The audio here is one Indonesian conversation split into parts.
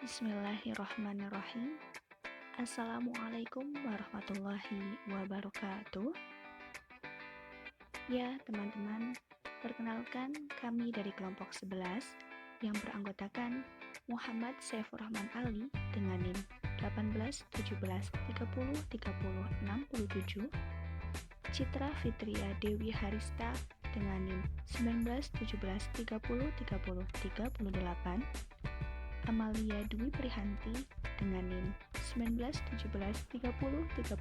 Bismillahirrahmanirrahim. Assalamualaikum warahmatullahi wabarakatuh. Ya, teman-teman, perkenalkan kami dari kelompok 11 yang beranggotakan Muhammad Saifur Rahman Ali dengan NIM 18 17 30 30 67, Citra Fitria Dewi Harista dengan NIM 19 17 30 30 38, Amalia Dwi Prihanti dengan NIM 19 17 30 30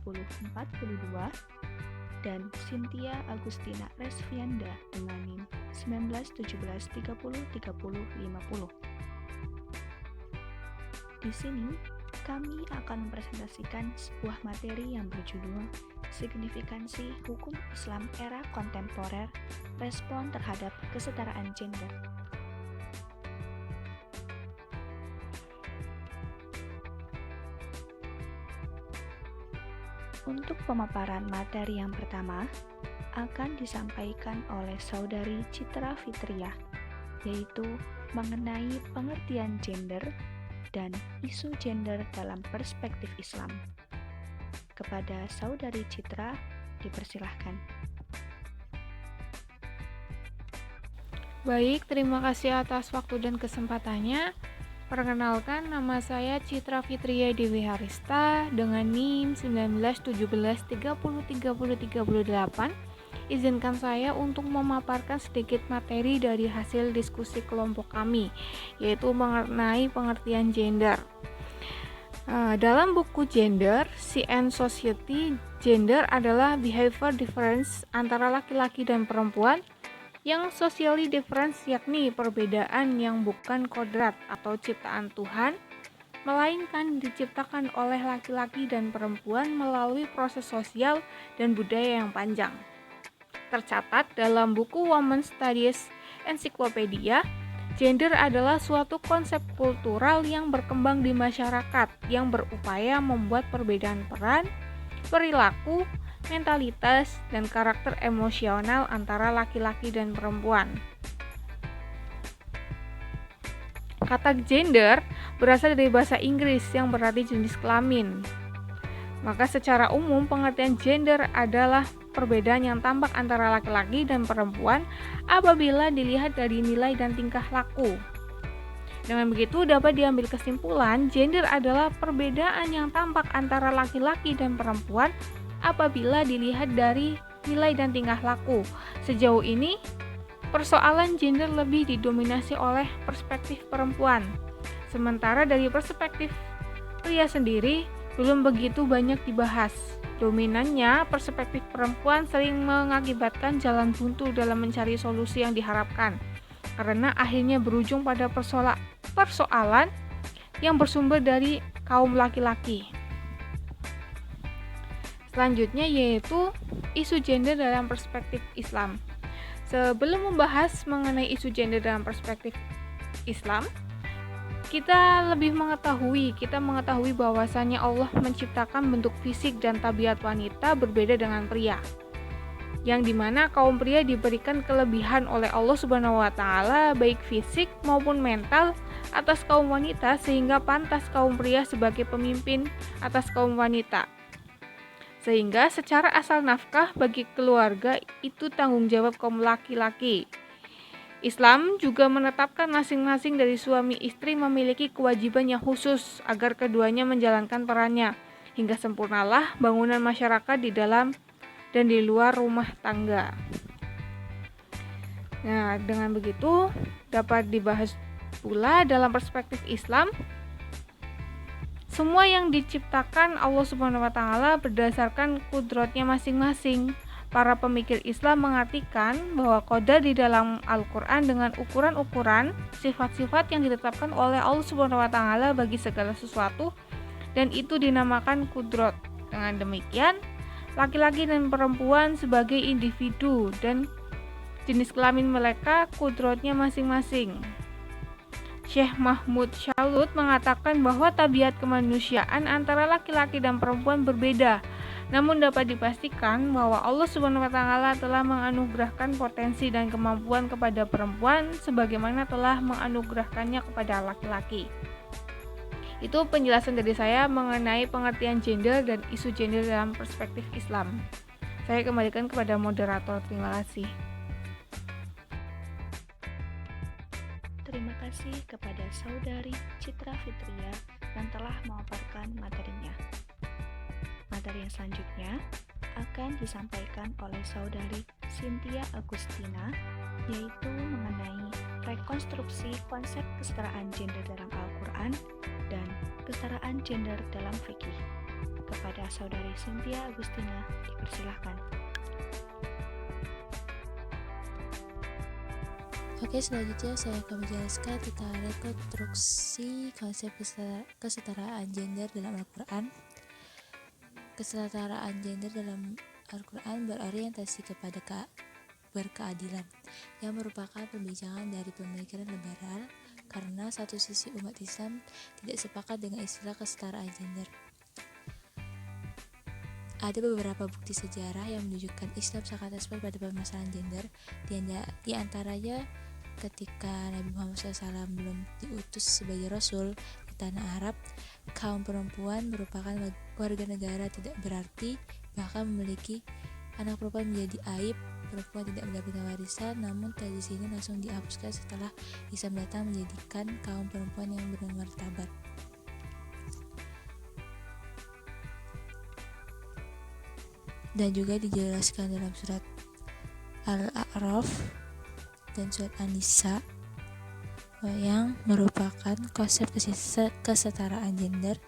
42, dan Cynthia Agustina Resvianda dengan NIM 19 17 30 30 50. Di sini kami akan mempresentasikan sebuah materi yang berjudul Signifikansi Hukum Islam Era Kontemporer, Respon Terhadap Kesetaraan Gender. Untuk pemaparan materi yang pertama akan disampaikan oleh Saudari Citra Fitria, yaitu mengenai pengertian gender dan isu gender dalam perspektif Islam. Kepada Saudari Citra, dipersilahkan. Baik, terima kasih atas waktu dan kesempatannya. Perkenalkan, nama saya Citra Fitria Dewi Harista dengan NIM 19 17 30 30 38. Izinkan saya untuk memaparkan sedikit materi dari hasil diskusi kelompok kami, yaitu mengenai pengertian gender. Dalam buku Gender, Science Society, gender adalah behavior difference antara laki-laki dan perempuan yang socially difference, yakni perbedaan yang bukan kodrat atau ciptaan Tuhan, melainkan diciptakan oleh laki-laki dan perempuan melalui proses sosial dan budaya yang panjang. Tercatat dalam buku Women's Studies Encyclopedia, gender adalah suatu konsep kultural yang berkembang di masyarakat yang berupaya membuat perbedaan peran, perilaku, mentalitas, dan karakter emosional antara laki-laki dan perempuan. Kata gender berasal dari bahasa Inggris yang berarti jenis kelamin. Maka secara umum pengertian gender adalah perbedaan yang tampak antara laki-laki dan perempuan apabila dilihat dari nilai dan tingkah laku. Dengan begitu dapat diambil kesimpulan gender adalah perbedaan yang tampak antara laki-laki dan perempuan apabila dilihat dari nilai dan tingkah laku. Sejauh ini, persoalan gender lebih didominasi oleh perspektif perempuan. Sementara dari perspektif pria sendiri, belum begitu banyak dibahas. Dominannya, perspektif perempuan sering mengakibatkan jalan buntu dalam mencari solusi yang diharapkan, karena akhirnya berujung pada persoalan yang bersumber dari kaum laki-laki. Selanjutnya yaitu isu gender dalam perspektif Islam. Sebelum membahas mengenai isu gender dalam perspektif Islam, kita mengetahui bahwasannya Allah menciptakan bentuk fisik dan tabiat wanita berbeda dengan pria, yang dimana kaum pria diberikan kelebihan oleh Allah Subhanahu wa Ta'ala baik fisik maupun mental atas kaum wanita, sehingga pantas kaum pria sebagai pemimpin atas kaum wanita. Sehingga secara asal nafkah bagi keluarga itu tanggung jawab kaum laki-laki. Islam juga menetapkan masing-masing dari suami istri memiliki kewajiban yang khusus agar keduanya menjalankan perannya hingga sempurnalah bangunan masyarakat di dalam dan di luar rumah tangga. Nah, dengan begitu dapat dibahas pula dalam perspektif Islam, semua yang diciptakan Allah Subhanahu wa Ta'ala berdasarkan kudratnya masing-masing. Para pemikir Islam mengartikan bahwa qadar di dalam Al-Quran dengan ukuran-ukuran sifat-sifat yang ditetapkan oleh Allah Subhanahu wa Ta'ala bagi segala sesuatu, dan itu dinamakan kudrat. Dengan demikian, laki-laki dan perempuan sebagai individu dan jenis kelamin mereka kudratnya masing-masing. Syekh Mahmud Syalut mengatakan bahwa tabiat kemanusiaan antara laki-laki dan perempuan berbeda, namun dapat dipastikan bahwa Allah Subhanahu wa Ta'ala telah menganugerahkan potensi dan kemampuan kepada perempuan sebagaimana telah menganugerahkannya kepada laki-laki. Itu penjelasan dari saya mengenai pengertian gender dan isu gender dalam perspektif Islam. Saya kembalikan kepada moderator. Terima kasih. Terima kasih kepada Saudari Citra Fitria yang telah memaparkan materinya. Materi yang selanjutnya akan disampaikan oleh Saudari Cynthia Agustina, yaitu mengenai rekonstruksi konsep kesetaraan gender dalam Al-Quran dan kesetaraan gender dalam fikih. Kepada Saudari Cynthia Agustina, dipersilahkan. Oke, selanjutnya saya akan menjelaskan tentang rekonstruksi konsep kesetaraan gender dalam Al-Quran. Kesetaraan gender dalam Al-Quran berorientasi kepada berkeadilan, yang merupakan pembincangan dari pemikiran liberal, karena satu sisi umat Islam tidak sepakat dengan istilah kesetaraan gender. Ada beberapa bukti sejarah yang menunjukkan Islam sangat respons pada permasalahan gender, di antaranya ketika Nabi Muhammad SAW belum diutus sebagai Rasul di tanah Arab, kaum perempuan merupakan warga negara tidak berarti, bahkan memiliki anak perempuan menjadi aib. Perempuan tidak mendapatkan warisan, namun tradisi ini langsung dihapuskan setelah Islam datang menjadikan kaum perempuan yang bermartabat. Dan juga dijelaskan dalam surat Al-A'raf dan surat An-Nisa yang merupakan konsep kesetaraan gender,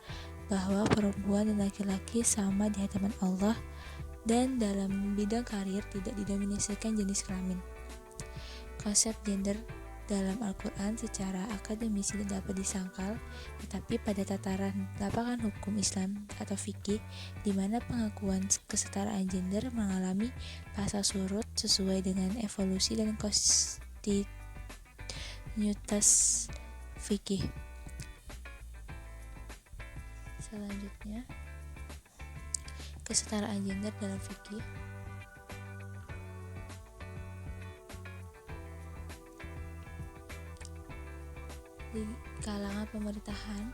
bahwa perempuan dan laki-laki sama di hadapan Allah, dan dalam bidang karir tidak didominasikan jenis kelamin. Konsep gender dalam Al-Quran secara akademis tidak dapat disangkal, tetapi pada tataran lapangan hukum Islam atau fikih, di mana pengakuan kesetaraan gender mengalami fase surut sesuai dengan evolusi dan kontinuitas fikih. Selanjutnya, kesetaraan gender dalam fikih. Di kalangan pemerintahan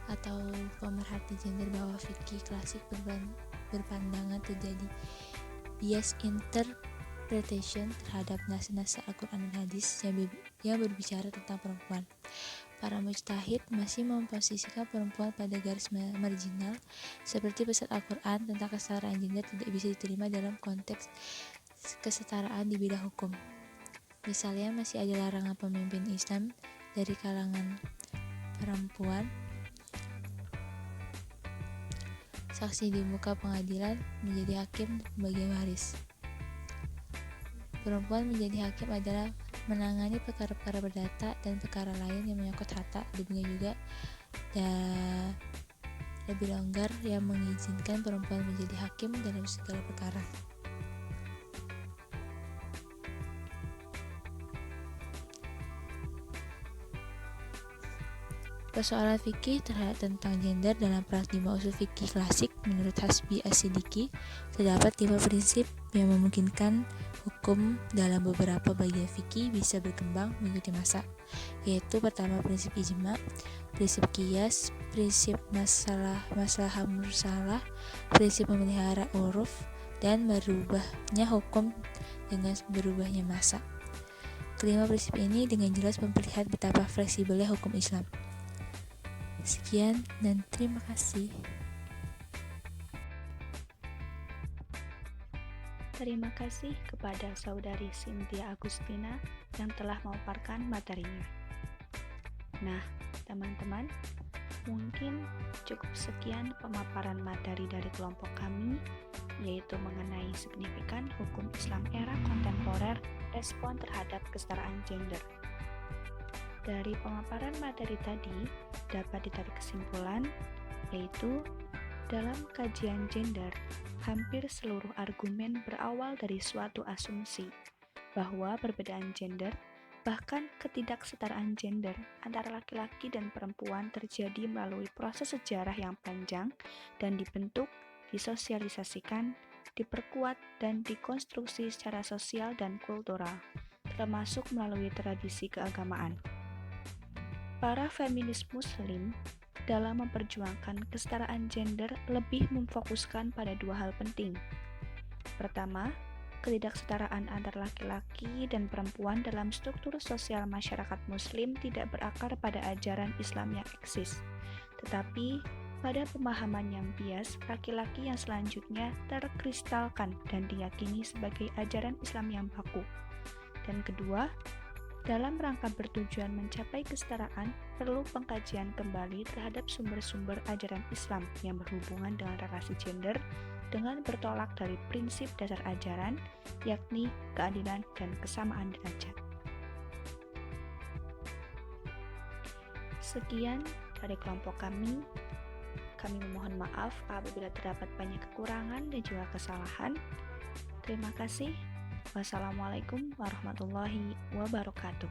atau pemerhati gender, bahwa fikih klasik berpandangan terjadi bias interpretation terhadap nas-nas Al-Quran dan hadis yang berbicara tentang perempuan. Para mujtahid masih memposisikan perempuan pada garis marginal, seperti pesan Al-Quran tentang kesetaraan gender tidak bisa diterima dalam konteks kesetaraan di bidang hukum. Misalnya, masih ada larangan pemimpin Islam dari kalangan perempuan saksi di muka pengadilan, menjadi hakim, bagian waris. Perempuan menjadi hakim adalah menangani perkara-perkara perdata dan perkara lain yang menyangkut harta. Demikian juga lebih longgar yang mengizinkan perempuan menjadi hakim dalam segala perkara. Persoalan fikih tentang gender dalam paradigma usul fikih klasik menurut Hasbi As-Siddiqi, terdapat 5 prinsip yang memungkinkan hukum dalam beberapa bagian fikih bisa berkembang mengikuti masa, yaitu pertama prinsip ijma, prinsip qiyas, prinsip maslahah mursalah, prinsip memelihara uruf, dan berubahnya hukum dengan berubahnya masa. Kelima prinsip ini dengan jelas memperlihat betapa fleksibelnya hukum Islam. Sekian dan terima kasih. Terima kasih kepada Saudari Cynthia Agustina yang telah memaparkan materinya. Nah, teman-teman, mungkin cukup sekian pemaparan materi dari kelompok kami, yaitu mengenai signifikan hukum Islam era kontemporer, respon terhadap kesetaraan gender. Dari pemaparan materi tadi dapat ditarik kesimpulan, yaitu dalam kajian gender, hampir seluruh argumen berawal dari suatu asumsi bahwa perbedaan gender, bahkan ketidaksetaraan gender antara laki-laki dan perempuan terjadi melalui proses sejarah yang panjang dan dibentuk, disosialisasikan, diperkuat, dan dikonstruksi secara sosial dan kultural, termasuk melalui tradisi keagamaan. Para feminis muslim dalam memperjuangkan kesetaraan gender lebih memfokuskan pada dua hal penting. Pertama, ketidaksetaraan antara laki-laki dan perempuan dalam struktur sosial masyarakat Muslim tidak berakar pada ajaran Islam yang eksis, tetapi pada pemahaman yang bias laki-laki yang selanjutnya terkristalkan dan diyakini sebagai ajaran Islam yang baku. Dan kedua, dalam rangka bertujuan mencapai kesetaraan, perlu pengkajian kembali terhadap sumber-sumber ajaran Islam yang berhubungan dengan relasi gender dengan bertolak dari prinsip dasar ajaran, yakni keadilan dan kesamaan derajat. Sekian dari kelompok kami. Kami memohon maaf apabila terdapat banyak kekurangan dan juga kesalahan. Terima kasih. Wassalamualaikum warahmatullahi wabarakatuh.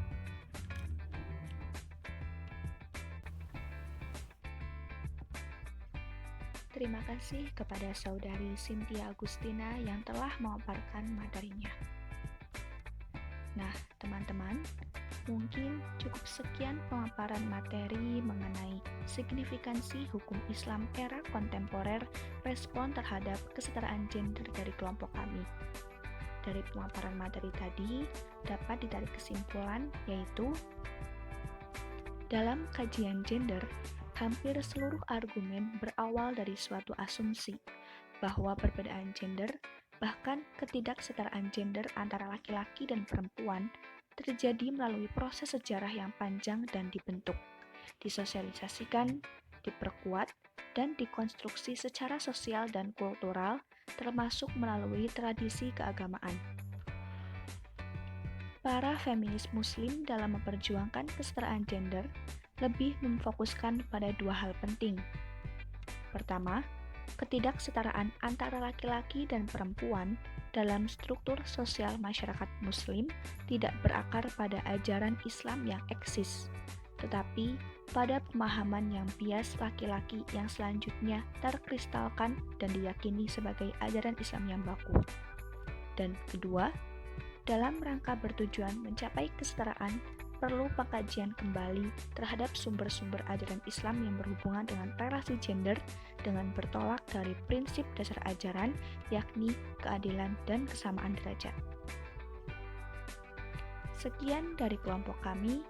Terima kasih kepada saudari Cynthia Agustina yang telah memaparkan materinya. Nah, teman-teman, mungkin cukup sekian pemaparan materi mengenai signifikansi hukum Islam era kontemporer respon terhadap kesetaraan gender dari kelompok kami. Dari pemaparan materi tadi dapat ditarik kesimpulan, yaitu dalam kajian gender, hampir seluruh argumen berawal dari suatu asumsi bahwa perbedaan gender, bahkan ketidaksetaraan gender antara laki-laki dan perempuan terjadi melalui proses sejarah yang panjang dan dibentuk, disosialisasikan, diperkuat, dan dikonstruksi secara sosial dan kultural, termasuk melalui tradisi keagamaan. Para feminis Muslim dalam memperjuangkan kesetaraan gender lebih memfokuskan pada dua hal penting. Pertama, ketidaksetaraan antara laki-laki dan perempuan dalam struktur sosial masyarakat Muslim tidak berakar pada ajaran Islam yang eksis, tetapi pada pemahaman yang bias laki-laki yang selanjutnya terkristalkan dan diyakini sebagai ajaran Islam yang baku. Dan kedua, dalam rangka bertujuan mencapai kesetaraan, perlu pengkajian kembali terhadap sumber-sumber ajaran Islam yang berhubungan dengan relasi gender dengan bertolak dari prinsip dasar ajaran, yakni keadilan dan kesamaan derajat. Sekian dari kelompok kami.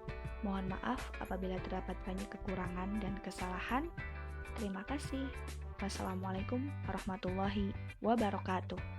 Mohon maaf apabila terdapat banyak kekurangan dan kesalahan. Terima kasih. Wassalamualaikum warahmatullahi wabarakatuh.